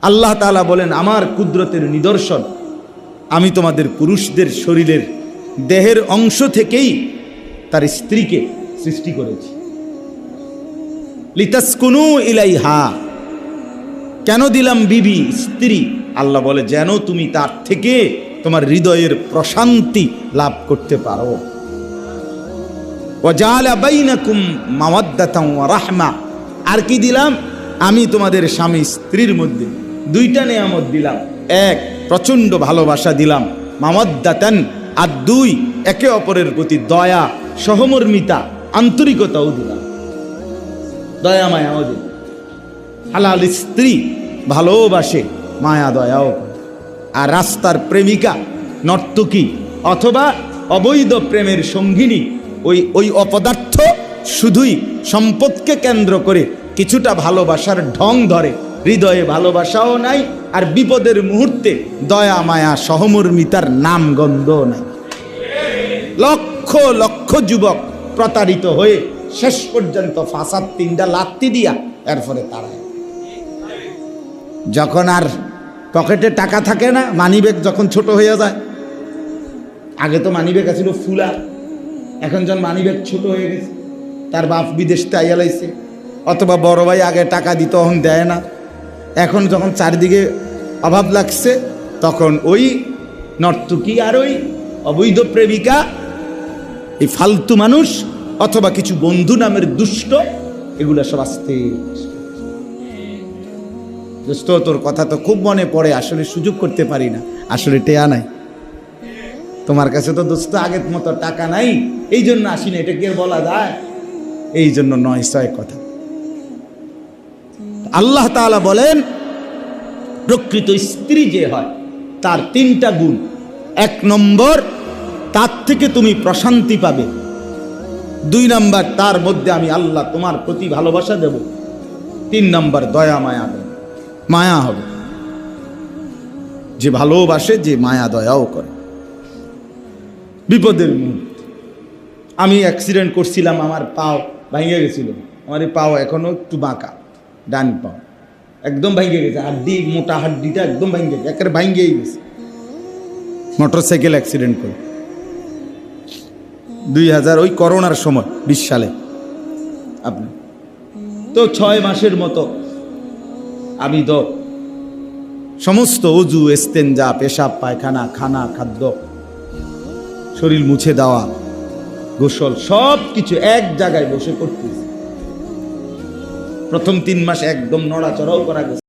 আল্লাহ তাআলা বলেন, আমার কুদরতের নিদর্শন, আমি তোমাদের পুরুষদের শরীরের দেহের অংশ থেকেই তার স্ত্রীকে সৃষ্টি করেছি। লিতাসকুনু ইলাইহা, কেন দিলাম বিবি স্ত্রী? আল্লাহ বলে যেন তুমি তার থেকে তোমার হৃদয়ের প্রশান্তি লাভ করতে পারো। ওয়াজালা বাইনাকুম মাওয়াদ্দাতান ওয়া রাহমা, আর কি দিলাম? আমি তোমাদের স্বামী স্ত্রীর মধ্যে দুইটা নেয়ামত দিলাম। এক, প্রচণ্ড ভালোবাসা দিলাম, মাওয়াদ্দাতান, আর দুই, একে অপরের প্রতি দয়া, সহমর্মিতা, আন্তরিকতাও দিলাম, দয়া মায়াও দিলাম। হালাল স্ত্রী ভালোবাসে, মায়া দয়াও করে। আর রাস্তার প্রেমিকা, নর্তকী অথবা অবৈধ প্রেমের সঙ্গিনী, ওই অপদার্থ শুধুই সম্পদকে কেন্দ্র করে কিছুটা ভালোবাসার ঢং ধরে, হৃদয়ে ভালোবাসাও নাই, আর বিপদের মুহূর্তে দয়া মায়া সহমর্মিতার নাম গন্ধও নাই। লক্ষ লক্ষ যুবক প্রতারিত হয়ে শেষ পর্যন্ত ফাসাদ 3টা লাত্তি দিয়া এরপরে তারায়। যখন আর পকেটে টাকা থাকে না, মানিব্যাগ যখন ছোট হয়ে যায়, আগে তো মানিব্যাগ ছিল ফুলা, এখন যখন মানিব্যাগ ছোট হয়ে গেছে, তার বাপ বিদেশ থেকে আইলাইছে, অথবা বড় ভাই আগে টাকা দিত এখন দেয় না, এখন যখন চারিদিকে অভাব লাগছে, তখন ওই নর্তকী আর ওই অবৈধ প্রেমিকা, এই ফালতু মানুষ অথবা কিছু বন্ধু নামের দুষ্ট, এগুলা সব আসতে। দোস্ত, তোর কথা তো খুব মনে পড়ে, আসলে সুযোগ করতে পারি না, আসলে টেয়া নাই তোমার কাছে তো দোস্ত, আগের মতো টাকা নাই, এই জন্য আসি না, এটা কে বলা যায়? এই জন্য 9 কথা। আল্লাহ তাআলা বলেন, প্রকৃত স্ত্রী যে হয় তার 3টা গুণ। 1 নম্বর, তার থেকে তুমি প্রশান্তি পাবে। 2 নম্বর, তার মধ্যে আমি আল্লাহ তোমার প্রতি ভালোবাসা দেব। 3 নম্বর, দয়া মায়া দেব, মায়া হবে। যে ভালোবাসে, যে মায়া দয়াও করে। বিপদের মুহূর্তে আমি অ্যাক্সিডেন্ট করছিলাম, আমার পাও ভেঙে গেছিল, আমার এই পাও এখনো একটু বাঁকা, ডান পাও একদম ভেঙে গেছে, হাড্ডি, মোটা হাড্ডিটা একদম ভেঙে গেছে, একেবারে ভেঙেই গেছে। মোটরসাইকেল অ্যাক্সিডেন্ট করে 2000 ওই করোনার সময় 20 সালে। আপনি তো 6 মাসের মতো আমি তো সমস্ত অজু, ইস্তেঞ্জা, পেশাব, পায়খানা, খানা, খাদ্য, শরীর মুছে দেওয়া, গোসল, সব কিছু এক জায়গায় বসে করতেছি। প্রথম 3 মাস একদম নড়াচড়াও করা গেছে।